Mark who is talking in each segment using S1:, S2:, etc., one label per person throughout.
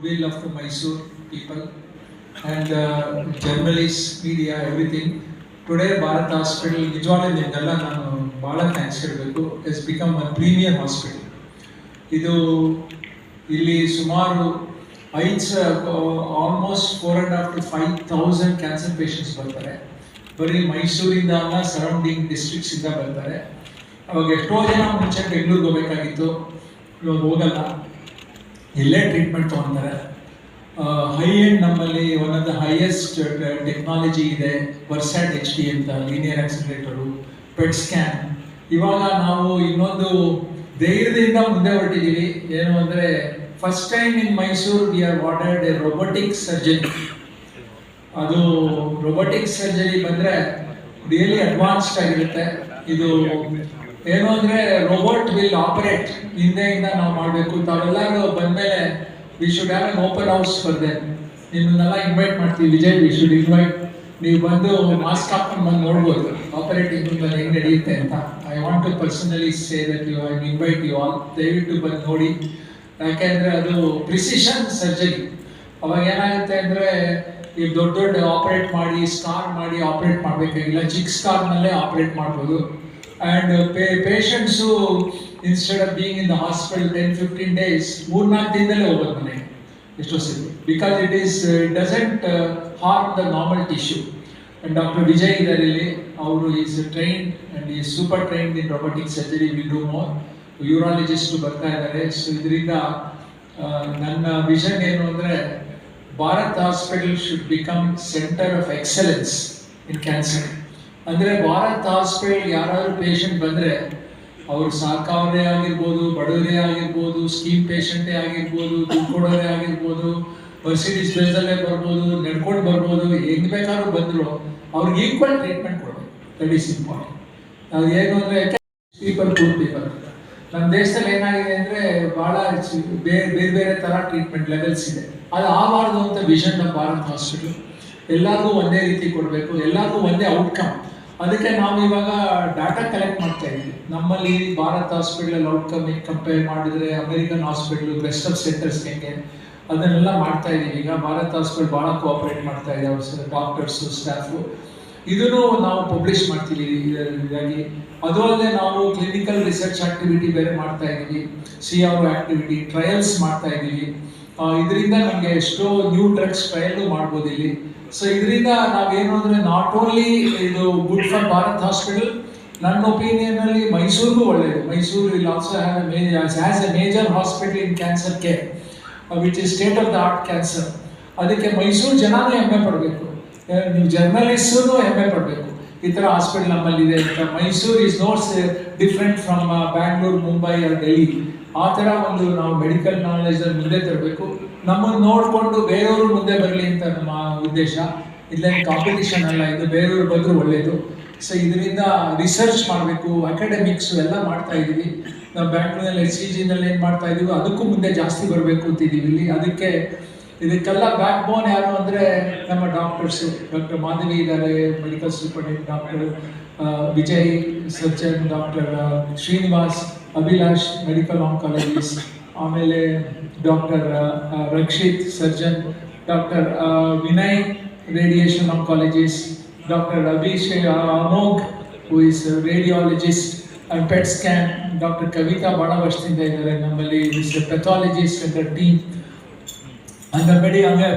S1: goodwill of the Mysore people and journalists, media, everything. Today, Bharat Hospital, ನಿಜವಾಗ್ಲೂ ನಿಮಗೆಲ್ಲ ನಾನು ಭಾಳ ಥ್ಯಾಂಕ್ಸ್ ಹೇಳಬೇಕು, has become a premier hospital. ಇದು ಇಲ್ಲಿ ಸುಮಾರು ಆಲ್ಮೋಸ್ಟ್ 4.5 to 5,000 ಕ್ಯಾನ್ಸರ್ ಪೇಷಂಟ್ಸ್ ಬರ್ತಾರೆ. ಬರೀ ಮೈಸೂರಿಂದ ಅಲ್ಲ, ಸರೌಂಡಿಂಗ್ ಡಿಸ್ಟ್ರಿಕ್ಟ್ಸ್ ಇಂದ ಬರ್ತಾರೆ. ಅವಾಗ ಎಷ್ಟೋ ಜನ ಮುಂಚೆ ಬೆಂಗಳೂರಿಗೆ ಹೋಗಬೇಕಾಗಿತ್ತು, ಇವಾಗ ಹೋಗಲ್ಲ, ಇಲ್ಲೇ ಟ್ರೀಟ್ಮೆಂಟ್ ತೊಗೊತಾರೆ. ಹೈ ಎಂಡ್ ನಮ್ಮಲ್ಲಿ one of the highest technology ಇದೆ, ವರ್ಸ್ಯಾಟ್ HD ಅಂತ, ಲೀನಿಯರ್ ಆಕ್ಸಿಲರೇಟರು, ಪೆಟ್ ಸ್ಕ್ಯಾನ್. ಇವಾಗ ನಾವು ಇನ್ನೊಂದು ಧೈರ್ಯದಿಂದ ಮುಂದೆ ಹೊರಟಿದ್ದೀವಿ. ಏನು ಅಂದರೆ, first time in Mysuru we R ordered A robotic surgery. ಅದು ರೊಬೊಟಿಕ್ ಸರ್ಜರಿ ಬಂದರೆ ರಿಯಲಿ ಅಡ್ವಾನ್ಸ್ಡ್ ಆಗಿರುತ್ತೆ. ಇದು ಏನು ಅಂದರೆ, ರೋಬೋಟ್ ವಿಲ್ ಆಪರೇಟ್, ಹಿಂದೆಯಿಂದ ನಾವು ಮಾಡಬೇಕು. ತಾವೆಲ್ಲರೂ ಬಂದಮೇಲೆ we should have an open house for them. ನಿಮ್ಮನ್ನೆಲ್ಲ ಇನ್ವೈಟ್ ಮಾಡ್ತೀವಿ. Vijay, we should invite. ನೀವು ಬಂದು ಮಾಸ್ಕ್ ಹಾಕೊಂಡು ಬಂದು ನೋಡ್ಬೋದು ಆಪರೇಟಿಂಗ್ ರೂಮಲ್ಲಿ ಹೆಂಗೆ ನಡೆಯುತ್ತೆ ಅಂತ. I want to personally say that you I invite you all, ದಯವಿಟ್ಟು ಬಂದು ನೋಡಿ. ಯಾಕೆಂದರೆ ಅದು ಪ್ರಿಸಿಷನ್ ಸರ್ಜರಿ. ಅವಾಗ ಏನಾಗುತ್ತೆ ಅಂದರೆ, ಈಗ ದೊಡ್ಡ ದೊಡ್ಡ ಆಪರೇಟ್ ಮಾಡಿ, ಸ್ಕಾರ್ ಮಾಡಿ ಆಪರೇಟ್ ಮಾಡಬೇಕಾಗಿಲ್ಲ, ಚಿಕ್ಕ ಸ್ಕಾರ್ನಲ್ಲೇ ಆಪರೇಟ್ ಮಾಡ್ಬೋದು. And patients instead of being in the hospital 10-15 days, 3-4 ದಿನದಲ್ಲೇ ಹೋಗೋದು ಮನೆಗೆ ಎಷ್ಟೋ ಸರಿ. Because it doesn't harm the normal tissue. And doctor Vijay ಇದ್ದಾರೆ ಇಲ್ಲಿ, ಅವರು is trained and is super trained in robotic surgery, will do more. Urologist ಬರ್ತಾ ಇದ್ದಾರೆ. ಸೊ ಇದರಿಂದ ನನ್ನ ವಿಷನ್ ಏನು ಅಂದರೆ, Bharat hospital should become centre of excellence in cancer. ಅಂದರೆ ಭಾರತ್ ಹಾಸ್ಪಿಟಲ್ ಯಾರಾದರೂ ಪೇಷಂಟ್ ಬಂದರೆ, ಅವರು ಸಾಕವರೇ ಆಗಿರ್ಬೋದು, ಬಡವರೇ ಆಗಿರ್ಬೋದು, ಸ್ಕೀಮ್ ಪೇಷಂಟೇ ಆಗಿರ್ಬೋದು, ದುಡ್ಡು ಕೊಡೋರೇ ಆಗಿರ್ಬೋದು, ಮರ್ಸಿಡೀಸ್ ಬೇಸಲ್ಲೇ ಬರ್ಬೋದು, ನಡ್ಕೊಂಡು ಬರ್ಬೋದು, ಹೆಂಗೆ ಬೇಕಾದ್ರೂ ಬಂದರು ಅವ್ರಿಗೆ ಈಕ್ವಲ್ ಟ್ರೀಟ್ಮೆಂಟ್ ಕೊಡಬೇಕು. That is important. ಅದು ಏನು ಅಂದರೆ, ಪೀಪಲ್ ಪೂರ್ ಪೀಪಲ್. ನಮ್ಮ ದೇಶದಲ್ಲಿ ಏನಾಗಿದೆ ಅಂದರೆ, ಭಾಳ ಬೇರೆ ಬೇರೆ ಥರ ಟ್ರೀಟ್ಮೆಂಟ್ ಲೆವೆಲ್ಸ್ ಇದೆ. ಅದು ಆಗಬಾರ್ದು ಅಂತ ವಿಷನ್ ನಮ್ಮ ಭಾರತ್ ಹಾಸ್ಪಿಟಲ್. ಎಲ್ಲರಿಗೂ ಒಂದೇ ರೀತಿ ಕೊಡಬೇಕು, ಎಲ್ಲರಿಗೂ ಒಂದೇ ಔಟ್ಕಮ್. ಅದಕ್ಕೆ ನಾವು ಇವಾಗ ಡಾಟಾ ಕಲೆಕ್ಟ್ ಮಾಡ್ತಾ ಇದ್ದೀವಿ. ನಮ್ಮಲ್ಲಿ ಭಾರತ್ ಹಾಸ್ಪಿಟಲ್ ಔಟ್ಕಮ್ ಕಂಪೇರ್ ಮಾಡಿದರೆ American hospital, best of centres ಹೆಂಗೆ, ಅದನ್ನೆಲ್ಲ ಮಾಡ್ತಾ ಇದ್ದೀವಿ. ಈಗ ಭಾರತ್ ಹಾಸ್ಪಿಟಲ್ ಭಾಳ ಕೋಆಪರೇಟ್ ಮಾಡ್ತಾ ಇದೆ, ಅವ್ರ ಡಾಕ್ಟರ್ಸು, ಸ್ಟಾಫು. ಇದನ್ನು ನಾವು ಪಬ್ಲಿಷ್ ಮಾಡ್ತೀವಿ ಇದಾಗಿ. ಅದು ಅಲ್ಲದೆ ನಾವು ಕ್ಲಿನಿಕಲ್ ರಿಸರ್ಚ್ ಆಕ್ಟಿವಿಟಿ ಬೇರೆ ಮಾಡ್ತಾ ಇದ್ದೀವಿ, CRO ಆಕ್ಟಿವಿಟಿ, ಟ್ರಯಲ್ಸ್ ಮಾಡ್ತಾ ಇದ್ದೀವಿ. ಇದರಿಂದ ನಮಗೆ ಎಷ್ಟೋ ನ್ಯೂ ಡ್ರಗ್ಸ್ ಟ್ರಯಲ್ಲು ಮಾಡ್ಬೋದು ಇಲ್ಲಿ. ಸೊ ಇದರಿಂದ ನಾವೇನು ಅಂದರೆ, ನಾಟ್ ಓನ್ಲಿ ಇದು ಗುಡ್ ಫಾರ್ ಭಾರತ್ ಹಾಸ್ಪಿಟಲ್, ನನ್ನ ಒಪಿನಿಯನ್ನಲ್ಲಿ ಮೈಸೂರಿಗೂ ಒಳ್ಳೆಯದು. Mysuru will also has A major hospital in cancer care, which is state of the art cancer. ಅದಕ್ಕೆ ಮೈಸೂರು ಜನನೂ ಹೆಮ್ಮೆ ಪಡಬೇಕು, ನೀವು ಜರ್ನಲಿಸ್ಟೂ ಹೆಮ್ಮೆ ಪಡಬೇಕು. ಈ ಥರ ಹಾಸ್ಪಿಟಲ್ ನಮ್ಮಲ್ಲಿದೆ ಅಂತ. Mysuru is notes different from Bangalore, Mumbai or Delhi. ಆ ಥರ ಒಂದು ನಾವು ಮೆಡಿಕಲ್ ನಾಲೆಜಲ್ಲಿ ಮುಂದೆ ತರಬೇಕು. ನಮ್ಮನ್ನು ನೋಡಿಕೊಂಡು ಬೇರೆಯವರು ಮುಂದೆ ಬರಲಿ ಅಂತ ನಮ್ಮ ಉದ್ದೇಶ. ಇಲ್ಲೇನು ಕಾಂಪಿಟಿಷನ್ ಅಲ್ಲ, ಇದು ಬೇರೆಯವ್ರು ಬಂದರೂ ಒಳ್ಳೆಯದು. ಸೊ ಇದರಿಂದ ರಿಸರ್ಚ್ ಮಾಡಬೇಕು, ಅಕಾಡೆಮಿಕ್ಸು ಎಲ್ಲ ಮಾಡ್ತಾ ಇದ್ದೀವಿ. ನಾವು ಬ್ಯಾಂಗ್ಳೂರಲ್ಲಿ HCGನಲ್ಲಿ ಏನು ಮಾಡ್ತಾ ಇದ್ದೀವಿ, ಅದಕ್ಕೂ ಮುಂದೆ ಜಾಸ್ತಿ ಬರಬೇಕು ಅಂತಿದ್ದೀವಿ ಇಲ್ಲಿ. ಇದಕ್ಕೆಲ್ಲ ಬ್ಯಾಕ್ ಬೋನ್ ಯಾರು ಅಂದರೆ ನಮ್ಮ ಡಾಕ್ಟರ್ಸು. ಡಾಕ್ಟರ್ ಮಾಧವಿ ಇದ್ದಾರೆ, medical superintendent, doctor Vijay surgeon, doctor Srinivas, Abhilash medical oncologist, ಆಮೇಲೆ doctor Rakshit surgeon, doctor Vinay radiation oncologist, doctor Amogh who is radiologist and PET scan, doctor Kavitha ಭಾಳ ವರ್ಷದಿಂದ ಇದ್ದಾರೆ ನಮ್ಮಲ್ಲಿ, ಇಸ್ ಪೆಥಾಲಜಿಸ್ಟ್ ಅಂತ ಟೀಮ್.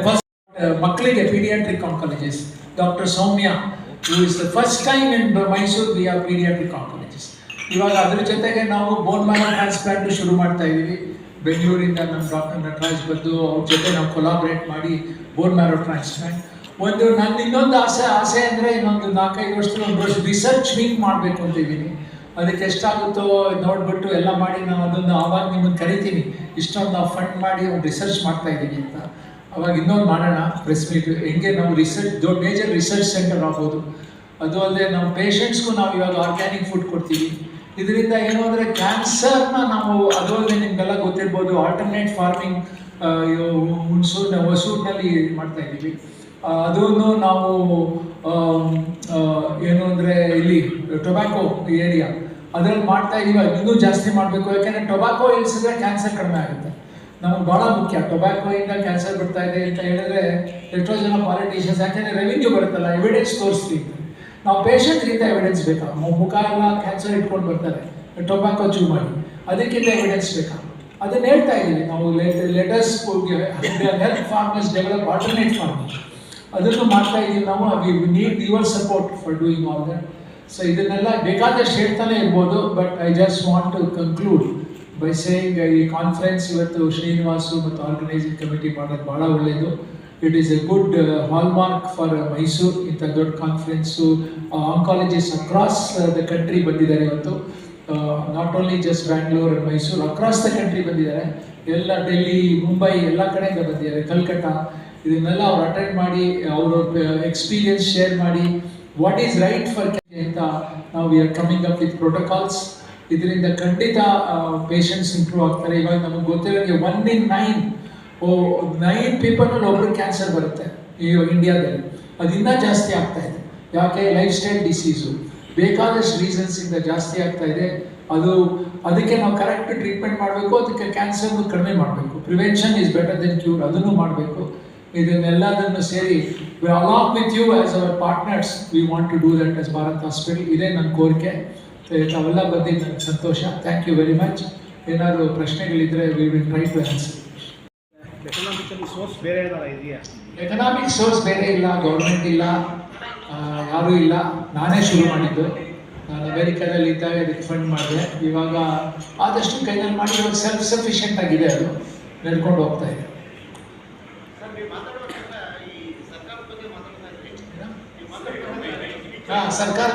S1: ಫಸ್ಟ್ ಮಕ್ಕಳಿಗೆ paediatric oncologist doctor Soumya, who is the first time in Mysuru we are paediatric oncologist. ಇವಾಗ ಅದ್ರ ಜೊತೆಗೆ ನಾವು ಬೋನ್ ಮ್ಯಾರೋ ಟ್ರಾನ್ಸ್ಪ್ಲಾಂಟ್ ಶುರು ಮಾಡ್ತಾ ಇದ್ದೀವಿ. ಬೆಂಗಳೂರಿಂದ ನಮ್ಮ ಡಾಕ್ಟರ್ ನಟರಾಜ್ ಬಂದು ಅವ್ರ ಜೊತೆ ನಾವು ಕೊಲಾಬ್ರೇಟ್ ಮಾಡಿ ಬೋನ್ ಮ್ಯಾರೋ ಟ್ರಾನ್ಸ್ಪ್ಲಾಂಟ್. ನನ್ನ ಇನ್ನೊಂದು ಆಸೆ ಅಂದರೆ, ಇನ್ನೊಂದು 4-5 ವರ್ಷದಲ್ಲಿ ಒಂದು ವರ್ಷ ರಿಸರ್ಚ್ ವಿಂಗ್ ಮಾಡಬೇಕು ಅಂತಿದ್ದೀನಿ. ಅದಕ್ಕೆ ಎಷ್ಟಾಗುತ್ತೋ ನೋಡ್ಬಿಟ್ಟು ಎಲ್ಲ ಮಾಡಿ ನಾವು ಅದೊಂದು ಆವಾಗ ನಿಮ್ಮನ್ನು ಕರಿತೀನಿ, ಇಷ್ಟೊಂದು ನಾವು ಫಂಡ್ ಮಾಡಿ ಒಂದು ರಿಸರ್ಚ್ ಮಾಡ್ತಾ ಇದ್ದೀವಿ ಅಂತ. ಅವಾಗ ಇನ್ನೊಂದು ಮಾಡೋಣ ಪ್ರೆಸ್ ಮೀಟ್, ಹೆಂಗೆ ನಾವು ರಿಸರ್ಚ್ ದೊಡ್ಡ ಮೇಜರ್ ರಿಸರ್ಚ್ ಸೆಂಟರ್ ಆಗ್ಬೋದು. ಅದು ಅಲ್ಲದೆ ನಮ್ಮ ಪೇಷಂಟ್ಸ್ಗೂ ನಾವು ಇವಾಗ ಆರ್ಗ್ಯಾನಿಕ್ ಫುಡ್ ಕೊಡ್ತೀವಿ. ಇದರಿಂದ ಏನು ಅಂದರೆ, ಕ್ಯಾನ್ಸರ್ನ ನಾವು, ಅದು ಅಲ್ಲದೆ ನಿಮಗೆಲ್ಲ ಗೊತ್ತಿರ್ಬೋದು, ಆಲ್ಟರ್ನೇಟ್ ಫಾರ್ಮಿಂಗ್ ಹೊಸೂರಿನಲ್ಲಿ ಮಾಡ್ತಾ ಇದ್ದೀವಿ. ಅದನ್ನು ನಾವು ಏನು ಅಂದರೆ, ಇಲ್ಲಿ ಟೊಬ್ಯಾಕೋ ಏರಿಯಾ ಅದರಲ್ಲಿ ಮಾಡ್ತಾ ಇದ್ದೀವಿ. ಇನ್ನೂ ಜಾಸ್ತಿ ಮಾಡಬೇಕು, ಯಾಕೆಂದರೆ ಟೊಬ್ಯಾಕೋ ಇಳಿಸಿದ್ರೆ ಕ್ಯಾನ್ಸರ್ ಕಡಿಮೆ ಆಗುತ್ತೆ. ನಮಗೆ ಭಾಳ ಮುಖ್ಯ. ಟೊಬ್ಯಾಕೋಯಿಂದ ಕ್ಯಾನ್ಸರ್ ಬರ್ತಾ ಇದೆ ಅಂತ ಹೇಳಿದ್ರೆ ಎಷ್ಟೋ ಜನ ಪಾಲಿಟಿಷಿಯನ್ಸ್ ಯಾಕೆಂದರೆ ರೆವಿನ್ಯೂ ಬರುತ್ತಲ್ಲ, ಎವಿಡೆನ್ಸ್ ತೋರಿಸ್ತೀವಿ. ನಾವು ಪೇಷಂಟ್ಗಿಂತ ಎವಿಡೆನ್ಸ್ ಬೇಕಾ? ಮುಖ ಎಲ್ಲ ಕ್ಯಾನ್ಸರ್ ಇಟ್ಕೊಂಡು ಬರ್ತಾರೆ ಟೊಬ್ಯಾಕೋ ಚೂ ಮಾಡಿ, ಅದಕ್ಕಿಂತ ಎವಿಡೆನ್ಸ್ ಬೇಕಾ? ಅದನ್ನ ಹೇಳ್ತಾ ಇದ್ದೀವಿ ನಾವು. Letters health farmers develop alternate farming, ಅದನ್ನು ಮಾಡ್ತಾ ಇದ್ದೀವಿ ನಾವು. We need your support for doing all that. So ಇದನ್ನೆಲ್ಲ ಬೇಕಾದಷ್ಟು ಹೇಳ್ತಾನೆ ಇರ್ಬೋದು, but I just want to conclude by saying ಈ ಕಾನ್ಫರೆನ್ಸ್ ಇವತ್ತು ಶ್ರೀನಿವಾಸು ಮತ್ತು ಆರ್ಗನೈಸಿಂಗ್ ಕಮಿಟಿ ಮಾಡೋದು ಭಾಳ ಒಳ್ಳೆಯದು. It is a good hallmark for Mysuru. ಇಂಥ ದೊಡ್ಡ conference oncologist across the country ಬಂದಿದ್ದಾರೆ ಇವತ್ತು. Not only just Bangalore and Mysuru, across the country ಬಂದಿದ್ದಾರೆ. ಎಲ್ಲ ಡೆಲ್ಲಿ, ಮುಂಬೈ ಎಲ್ಲ ಕಡೆಯಿಂದ ಬಂದಿದ್ದಾರೆ, ಕಲ್ಕಟ್ಟ. ಇದನ್ನೆಲ್ಲ ಅವ್ರು ಅಟೆಂಡ್ ಮಾಡಿ ಅವ್ರ ಎಕ್ಸ್ಪೀರಿಯನ್ಸ್ ಶೇರ್ ಮಾಡಿ ವಾಟ್ ಈಸ್ ರೈಟ್ ಫಾರ್ ಅಂತ ನಾವು we are coming up with protocols. ಇದರಿಂದ ಖಂಡಿತ ಪೇಷಂಟ್ಸ್ ಇಂಪ್ರೂವ್ ಆಗ್ತಾರೆ. ಇವಾಗ ನಮಗೆ ಗೊತ್ತಿರೋಂಗೆ 1 in 9 ಪೀಪಲ್ನಲ್ಲಿ ಒಬ್ರಿಗೆ ಕ್ಯಾನ್ಸರ್ ಬರುತ್ತೆ ಈಗ ಇಂಡಿಯಾದಲ್ಲಿ. ಅದು ಇನ್ನೂ ಜಾಸ್ತಿ ಆಗ್ತಾ ಇದೆ. ಯಾಕೆ? ಲೈಫ್ ಸ್ಟೈಲ್ ಡಿಸೀಸು, ಬೇಕಾದಷ್ಟು ರೀಸನ್ಸಿಂದ ಜಾಸ್ತಿ ಆಗ್ತಾ ಇದೆ. ಅದಕ್ಕೆ ನಾವು ಕರೆಕ್ಟ್ ಟ್ರೀಟ್ಮೆಂಟ್ ಮಾಡಬೇಕು, ಅದಕ್ಕೆ ಕ್ಯಾನ್ಸರ್ನು ಕಡಿಮೆ ಮಾಡಬೇಕು. Prevention is better than cure, ಅದನ್ನು ಮಾಡಬೇಕು. ಇದನ್ನೆಲ್ಲದನ್ನು ಸೇರಿ along with you as our partners we want to do that as Bharat hospital. ಇದೇ ನನ್ನ ಕೋರಿಕೆ. ತಾವೆಲ್ಲ ಬಂದಿದ್ದು ನನಗೆ ಸಂತೋಷ. Thank you very much. ಏನಾದರೂ ಪ್ರಶ್ನೆಗಳಿದ್ದರೆ we will try to answer. Economic source ಬೇರೆ ಇಲ್ಲ, ಗೌರ್ಮೆಂಟ್ ಇಲ್ಲ, ಯಾರೂ ಇಲ್ಲ. ನಾನೇ ಶುರು ಮಾಡಿದ್ದು. ನಾನು ಅಮೆರಿಕಾದಲ್ಲಿ ಇದ್ದಾಗ ಅದಕ್ಕೆ ಫಂಡ್ ಮಾಡಿದೆ. ಇವಾಗ ಆದಷ್ಟು ಕೈನಲ್ಲಿ ಮಾಡಿ ಇವಾಗ ಸೆಲ್ಫ್ ಸಫಿಷಿಯೆಂಟ್ ಆಗಿದೆ, ಅದು ನಡ್ಕೊಂಡು ಹೋಗ್ತಾ ಇದೆ. ಸರ್ಕಾರ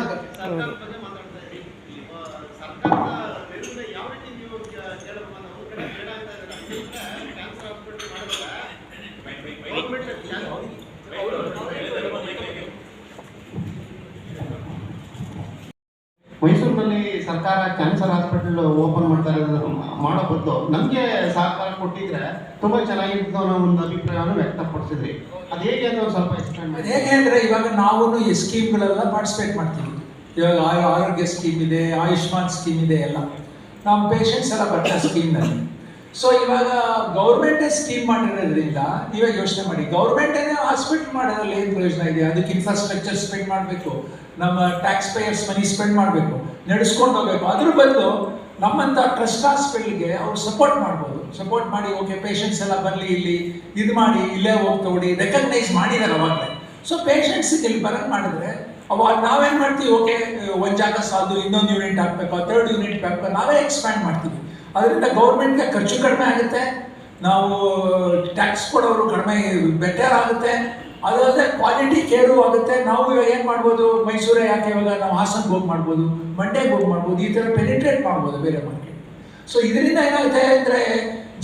S2: ಮೈಸೂರಿನಲ್ಲಿ ಸರ್ಕಾರ ಕ್ಯಾನ್ಸರ್ ಹಾಸ್ಪಿಟಲ್ ಓಪನ್ ಮಾಡ್ತಾ ಇರೋದು ಮಾಡೋ ಬದಲು ನಮಗೆ ಸಹಕಾರ ಕೊಟ್ಟಿದ್ರೆ ತುಂಬ ಚೆನ್ನಾಗಿತ್ತು ಅನ್ನೋ ಒಂದು ಅಭಿಪ್ರಾಯವನ್ನು ವ್ಯಕ್ತಪಡಿಸಿದ್ರಿ. ಅದು ಹೇಗೆ ಅಂತ ಸ್ವಲ್ಪ ಎಕ್ಸ್ಪ್ಲೇನ್ ಮಾಡಿ.
S1: ಹೇಗೆ ಅಂದರೆ ಇವಾಗ ನಾವು ಈ ಸ್ಕೀಮ್ಗಳೆಲ್ಲ ಪಾರ್ಟಿಸಿಪೇಟ್ ಮಾಡ್ತೀವಿ. ಇವಾಗ ಆರೋಗ್ಯ ಸ್ಕೀಮ್ ಇದೆ, ಆಯುಷ್ಮಾನ್ ಸ್ಕೀಮ್ ಇದೆ, ಎಲ್ಲ ನಮ್ಮ ಪೇಷಂಟ್ಸ್ ಎಲ್ಲ ಬರ್ತಾರೆ ಸ್ಕೀಮ್ನಲ್ಲಿ. ಸೊ ಇವಾಗ ಗೌರ್ಮೆಂಟೇ ಸ್ಕೀಮ್ ಮಾಡಿರೋದ್ರಿಂದ ಇವಾಗ ಯೋಚನೆ ಮಾಡಿ, ಗೌರ್ಮೆಂಟೇನೇ ಹಾಸ್ಪಿಟಲ್ ಮಾಡೋದ್ರಲ್ಲಿ ಏನು ಪ್ರಯೋಜನ ಇದೆ? ಅದಕ್ಕೆ ಇನ್ಫ್ರಾಸ್ಟ್ರಕ್ಚರ್ ಸ್ಪೆಂಡ್ ಮಾಡಬೇಕು, ನಮ್ಮ ಟ್ಯಾಕ್ಸ್ ಪೇಯರ್ಸ್ ಮನಿ ಸ್ಪೆಂಡ್ ಮಾಡಬೇಕು, ನಡೆಸ್ಕೊಂಡು ಹೋಗ್ಬೇಕು. ಅದ್ರ ಬದಲು ನಮ್ಮಂಥ ಟ್ರಸ್ಟ್ ಹಾಸ್ಪಿಟಲ್ಗೆ ಅವ್ರು ಸಪೋರ್ಟ್ ಮಾಡ್ಬೋದು. ಸಪೋರ್ಟ್ ಮಾಡಿ ಓಕೆ ಪೇಷಂಟ್ಸ್ ಎಲ್ಲ ಬರಲಿ, ಇಲ್ಲಿ ಇದು ಮಾಡಿ, ಇಲ್ಲೇ ಹೋಗಿ ತಗೊಳ್ಳಿ, ರೆಕಗ್ನೈಸ್ ಮಾಡಿದ್ದಾರೆ ಅವಾಗಲೇ. ಸೊ ಪೇಷಂಟ್ಸಿಗೆ ಇಲ್ಲಿ ಬರೋಕ್ಕೆ ಮಾಡಿದ್ರೆ ಅವಾಗ ನಾವೇನು ಮಾಡ್ತೀವಿ, ಓಕೆ ಒಂದು ಜಾಗ ಸಾಲದು, ಇನ್ನೊಂದು ಯೂನಿಟ್ ಹಾಕಬೇಕು, 3rd ಯೂನಿಟ್ ಹಾಕಬೇಕು, ನಾವೇ ಎಕ್ಸ್ಪ್ಯಾಂಡ್ ಮಾಡ್ತೀವಿ. ಅದರಿಂದ ಗೌರ್ಮೆಂಟ್ಗೆ ಖರ್ಚು ಕಡಿಮೆ ಆಗುತ್ತೆ, ನಾವು ಟ್ಯಾಕ್ಸ್ ಕೊಡೋರು ಕಡಿಮೆ ಬೆಟರ್ ಆಗುತ್ತೆ, ಅದಲ್ಲದೆ ಕ್ವಾಲಿಟಿ ಕೇರು ಆಗುತ್ತೆ. ನಾವು ಇವಾಗ ಏನು ಮಾಡ್ಬೋದು, ಮೈಸೂರೇ ಯಾಕೆ, ಇವಾಗ ನಾವು ಹಾಸನ್ಗೆ ಹೋಗಿ ಮಾಡ್ಬೋದು, ಮಂಡ್ಯಗೆ ಹೋಗಿ ಮಾಡ್ಬೋದು, ಈ ಥರ ಪೆನಿಟ್ರೇಟ್ ಮಾಡ್ಬೋದು ಬೇರೆ ಮಾರ್ಕೆಟ್. ಸೊ ಇದರಿಂದ ಏನಾಗುತ್ತೆ ಅಂದರೆ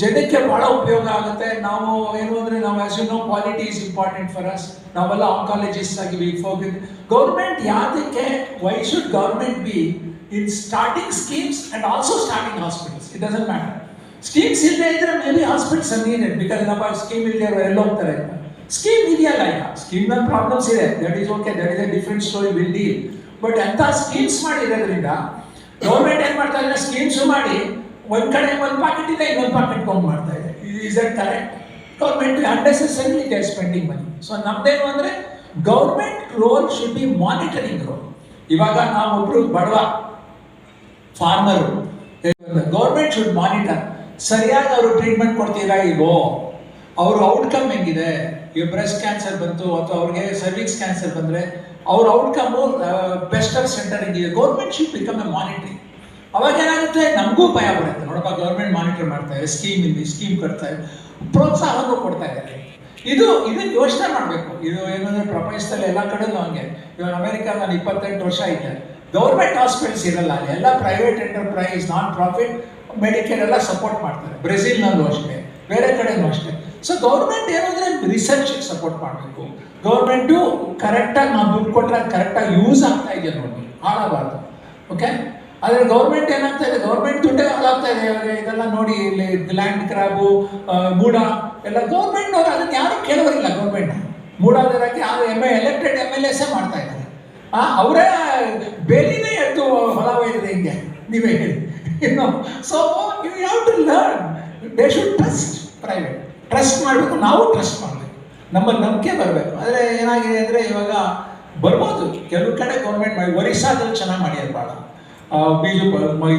S1: ಜನಕ್ಕೆ ಭಾಳ ಉಪಯೋಗ ಆಗುತ್ತೆ. ನಾವು ಏನು ಅಂದರೆ ನಾವು as you know quality is important for us. ನಾವೆಲ್ಲ ಆಂಕಾಲಜಿಸ್ಟ್ ಆಗಿ ವಿ ಫೋಕಸ್. ಗೌರ್ಮೆಂಟ್ ಯಾತಕ್ಕೆ, why should government be in starting schemes and also starting hospitals? It doesn't matter. Schemes ಇಲ್ಲದೆ ಇದ್ದರೆ may be hospitals needed, because ನಮ್ಮ scheme ಇಲ್ಲದೆ ಅವರು ಎಲ್ಲ ಹೋಗ್ತಾರೆ ಅಂತ. ಸ್ಕೀಮ್ ಇದೆಯಲ್ಲ, ಈಗ ಸ್ಕೀಮ್ನಲ್ಲಿ ಪ್ರಾಬ್ಲಮ್ಸ್ ಇದೆ, that is okay, that is a different story, will deal. But ಎಂಥ ಸ್ಕೀಮ್ಸ್ ಮಾಡಿರೋದ್ರಿಂದ ಗೌರ್ಮೆಂಟ್ ಏನು ಮಾಡ್ತಾ ಇದ್ದಾರೆ, ಸ್ಕೀಮ್ಸು ಮಾಡಿ ಒಂದು ಕಡೆ ಒಂದು ಪಾಕೆಟ್ ಇದೆ, ಇನ್ನೊಂದು ಪಾಕೆಟ್ ಕೌಂಟ್ ಮಾಡ್ತಾ ಇದೆ. Is that correct? Government unnecessarily they are spending money. So ನಮ್ದೇನು ಅಂದರೆ government role should be monitoring role. ಇವಾಗ ನಾವೊಬ್ರು ಬಡವ ಫಾರ್ಮರು, ಗೌರ್ಮೆಂಟ್ ಶುಡ್ ಮಾನಿಟರ್, ಸರಿಯಾಗಿ ಅವರು ಟ್ರೀಟ್ಮೆಂಟ್ ಕೊಡ್ತೀರಾ ಇಲ್ವೋ, ಅವ್ರ ಔಟ್ಕಮ್ ಹೆಂಗಿದೆ. ಈಗ ಬ್ರೆಸ್ಟ್ ಕ್ಯಾನ್ಸರ್ ಬಂತು ಅಥವಾ ಅವ್ರಿಗೆ ಸರ್ವಿಕ್ಸ್ ಕ್ಯಾನ್ಸರ್ ಬಂದರೆ ಅವ್ರ ಔಟ್ಕಮ್ಮು ಬೆಸ್ಟರ್ ಸೆಂಟರ್ ಹೆಂಗಿದೆ. Government should become A monitoring. ಅವಾಗ ಏನಾಗುತ್ತೆ, ನಮಗೂ ಭಯ ಬರುತ್ತೆ, ನೋಡಪ್ಪ ಗೌರ್ಮೆಂಟ್ ಮಾನಿಟರ್ ಮಾಡ್ತಾ ಇದೆ, ಸ್ಕೀಮ್ ಇದೆ, ಸ್ಕೀಮ್ ಕೊಡ್ತಾ ಇದೆ, ಪ್ರೋತ್ಸಾಹನೂ ಕೊಡ್ತಾ ಇದ್ದಾರೆ. ಇದನ್ನು ಯೋಚನೆ ಮಾಡಬೇಕು. ಇದು ಏನಂದರೆ ಪ್ರಪಂಚದಲ್ಲಿ ಎಲ್ಲ ಕಡೆಯೂ ಹಂಗೆ. ಇವಾಗ ಅಮೆರಿಕಾ ನಾನು 28 ವರ್ಷ ಇದ್ದೆ, ಗೌರ್ಮೆಂಟ್ ಹಾಸ್ಪಿಟಲ್ಸ್ ಇರಲ್ಲ ಅಲ್ಲಿ, ಎಲ್ಲ private enterprise, non profit, Medicare ಎಲ್ಲ ಸಪೋರ್ಟ್ ಮಾಡ್ತಾರೆ. ಬ್ರೆಜಿಲ್ನಲ್ಲೂ ಅಷ್ಟೇ, ಬೇರೆ ಕಡೆಯೂ ಅಷ್ಟೇ. ಸೊ ಗೌರ್ಮೆಂಟ್ ಏನಂದರೆ ರಿಸರ್ಚ್ಗೆ ಸಪೋರ್ಟ್ ಮಾಡಬೇಕು. ಗೌರ್ಮೆಂಟು ಕರೆಕ್ಟಾಗಿ ನಾವು ದುಡ್ಡು ಕೊಟ್ಟರೆ ಕರೆಕ್ಟಾಗಿ ಯೂಸ್ ಆಗ್ತಾ ಇದೆಯಾ ನೋಡಿ, ಹಾಳಾಗಬಾರ್ದು. ಓಕೆ, ಆದರೆ ಗೌರ್ಮೆಂಟ್ ಏನಾಗ್ತಾ ಇದೆ, ಗೌರ್ಮೆಂಟ್ ದುಡ್ಡೇ ಹಾಳಾಗ್ತಾ ಇದೆ. ಇದೆಲ್ಲ ನೋಡಿ, ಇಲ್ಲಿ ಲ್ಯಾಂಡ್ ಕ್ರಾಬು, ಮೂಡ ಎಲ್ಲ ಗೌರ್ಮೆಂಟ್ನವರು, ಅದನ್ನು ಯಾರು ಕೇಳೋರಿಲ್ಲ. ಗೌರ್ಮೆಂಟ್ ಮೂಡಾದರಾಗಿ ಎಲೆಕ್ಟೆಡ್ MLAs ಮಾಡ್ತಾ ಇದ್ದಾರೆ. ಅವರೇ ಬೇಲಿನೇ ಎದ್ದು ಹೊಲ ಒಯ್ದಿದೆ ಹಿಂಗೆ, ನೀವೇ ಹೇಳಿ. So you have to learn, they should trust. Private. Trust ಮಾಡಬೇಕು, ನಾವು ಟ್ರಸ್ಟ್ ಮಾಡಬೇಕು, ನಮ್ಮ ನಂಬಿಕೆ ಬರಬೇಕು. ಆದರೆ ಏನಾಗಿದೆ ಅಂದರೆ ಇವಾಗ ಬರ್ಬೋದು ಕೆಲವು ಕಡೆ ಗೌರ್ಮೆಂಟ್ ಮಾಡಿ, ಒರಿಸ್ಸಾದಲ್ಲಿ ಚೆನ್ನಾಗಿ ಮಾಡ್ಯಾರ ಭಾಳ ಬಿಜು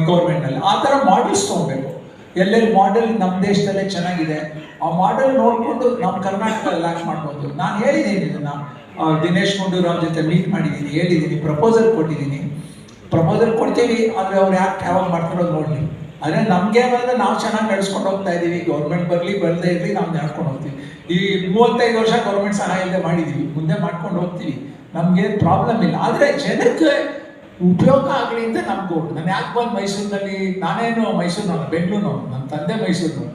S1: ಗೌರ್ಮೆಂಟ್ನಲ್ಲಿ ಆ ಥರ ಮಾಡೆಲ್ಸ್ ತೊಗೊಬೇಕು. ಎಲ್ಲೆಲ್ಲಿ ಮಾಡೆಲ್ ನಮ್ಮ ದೇಶದಲ್ಲೇ ಚೆನ್ನಾಗಿದೆ ಆ ಮಾಡೆಲ್ ನೋಡಿಕೊಂಡು ನಮ್ಮ ಕರ್ನಾಟಕದಲ್ಲಿ ಲಾಂಚ್ ಮಾಡ್ಬೋದು. ನಾನು ಹೇಳಿದ್ದೀನಿ ಇದನ್ನು, ದಿನೇಶ್ ಗುಂಡೂರಾವ್ ಜೊತೆ ಮೀಟ್ ಮಾಡಿದ್ದೀನಿ, ಹೇಳಿದ್ದೀನಿ, ಪ್ರಪೋಸಲ್ ಕೊಟ್ಟಿದ್ದೀನಿ. ಪ್ರಪೋಸಲ್ ಕೊಡ್ತೀವಿ, ಆದರೆ ಅವ್ರು ಯಾವಾಗ ಮಾಡ್ತಾರೋ ನೋಡಲಿ. ಆದರೆ ನಮಗೆ ಅಂದರೆ ನಾವು ಚೆನ್ನಾಗಿ ನಡೆಸ್ಕೊಂಡು ಹೋಗ್ತಾ ಇದ್ದೀವಿ. ಗೌರ್ಮೆಂಟ್ ಬರಲಿ ಬರದೇ ಇರಲಿ ನಾವು ನಡ್ಕೊಂಡು ಹೋಗ್ತೀವಿ. ಈ 35 ವರ್ಷ ಗೌರ್ಮೆಂಟ್ ಸಹಾಯ ಇಲ್ಲದೆ ಮಾಡಿದ್ದೀವಿ, ಮುಂದೆ ಮಾಡ್ಕೊಂಡು ಹೋಗ್ತೀವಿ, ನಮಗೇನು ಪ್ರಾಬ್ಲಮ್ ಇಲ್ಲ. ಆದರೆ ಜನಕ್ಕೆ ಉಪಯೋಗ ಆಗಲಿ ಅಂತ ನಮಗೂ. ನಾನು ಯಾಕೆ ಬಂದು ಮೈಸೂರಿನಲ್ಲಿ, ನಾನೇನು ಮೈಸೂರಿನವನು, ಬೆಂಗಳೂರು, ನನ್ನ ತಂದೆ ಮೈಸೂರು,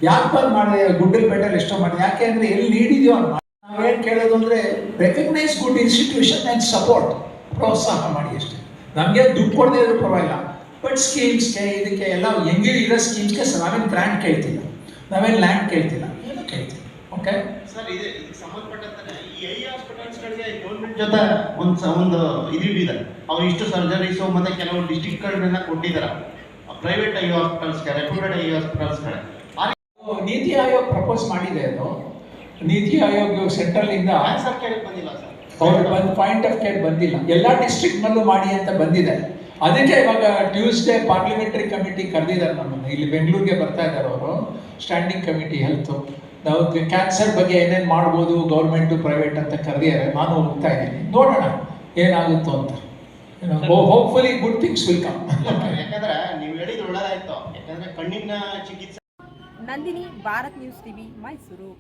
S1: ಯಾಕೆ ಬಂದು ಮಾಡಿದೆ ಗುಡ್ಡಲ್ಪೇಟೆಯಲ್ಲಿ ಎಷ್ಟೋ ಮಾಡಿದೆ, ಯಾಕೆ ಅಂದರೆ ಎಲ್ಲಿ ನೀಡಿದೆಯೋ ಅವ್ರು ನಾವೇನು ಕೇಳೋದು ಅಂದರೆ recognise good institution and support, ಪ್ರೋತ್ಸಾಹ ಮಾಡಿ ಅಷ್ಟೇ. ನಮಗೆ ದುಡ್ಡು ಕೊಡದೇ ಇದ್ರೂ ಪರವಾಗಿಲ್ಲ, ಬಟ್ ಸ್ಕೀಮ್ಸ್ಗೆ ಇದಕ್ಕೆ ಎಲ್ಲ ಹೆಂಗೆ ಇರೋ ಸ್ಕೀಮ್ಸ್ಗೆ ನಾವೇನು ಗ್ರ್ಯಾಂಟ್ ಕೇಳ್ತಿಲ್ಲ, ನಾವೇನು ಲ್ಯಾಂಡ್ ಕೇಳ್ತಿಲ್ಲ, ಏನು ಕೇಳ್ತಿಲ್ಲ. ಓಕೆ
S2: ಸರ್, ಇದಕ್ಕೆ ಸಂಬಂಧಪಟ್ಟಂತೆ ಈ ಐ ಹಾಸ್ಪಿಟಲ್ಸ್ಗಳಿಗೆ ಗೌರ್ಮೆಂಟ್ ಜೊತೆ ಒಂದು ಇದೆ, ಅವ್ರು ಇಷ್ಟು ಸರ್ಜರೀಸು ಮತ್ತು ಕೆಲವು ಡಿಸ್ಟ್ರಿಕ್ಟ್ಗಳನ್ನ ಕೊಟ್ಟಿದ್ದಾರೆ private I ಹಾಸ್ಪಿಟಲ್ಸ್ಗೆ, reputed I ಹಾಸ್ಪಿಟಲ್ಸ್ಗೆ.
S1: NITI Aayog propose ಮಾಡಿದೆ. ಅದು ನೀತಿ ಆಯೋಗ ಸೆಂಟ್ರಲಿಂದ
S2: ಆನ್ಸರ್ ಕೇಳಕ್ಕೆ ಬಂದಿಲ್ಲ ಸರ್,
S1: ಅವ್ರು ಬಂದು ಪಾಯಿಂಟ್ ಆಫ್ ಕೇರ್ ಬಂದಿಲ್ಲ. ಎಲ್ಲ ಡಿಸ್ಟ್ರಿಕ್ಟ್ನಲ್ಲೂ ಮಾಡಿ ಅಂತ ಬಂದಿದೆ. ಅದಕ್ಕೆ ಇವಾಗ ಟ್ಯೂಸ್ಡೇ ಪಾರ್ಲಿಮೆಂಟರಿ ಕಮಿಟಿ ಕರೆದಿದ್ದಾರೆ ನಮ್ಮನ್ನು, ಇಲ್ಲಿ ಬೆಂಗಳೂರಿಗೆ ಬರ್ತಾ ಇದ್ದಾರೆ ಅವರು, ಸ್ಟ್ಯಾಂಡಿಂಗ್ ಕಮಿಟಿ ಹೆಲ್ತು. ನಾವು ಕ್ಯಾನ್ಸರ್ ಬಗ್ಗೆ ಏನೇನು ಮಾಡ್ಬೋದು ಗೌರ್ಮೆಂಟು ಪ್ರೈವೇಟ್ ಅಂತ ಕರೆದಿದ್ದಾರೆ. ನಾನು ಹೋಗ್ತಾ ಇದ್ದೀನಿ, ನೋಡೋಣ ಏನಾಗುತ್ತೋ ಅಂತ. Hopefully good things will come.
S2: ಯಾಕಂದ್ರೆ ನೀವು ಹೇಳಿದ್ದು ಒಳ್ಳೆದಾಯ್ತು, ಯಾಕಂದ್ರೆ ಕಣ್ಣಿನ ಚಿಕಿತ್ಸೆ.
S3: Nandini, Bharat news TV, Mysuru.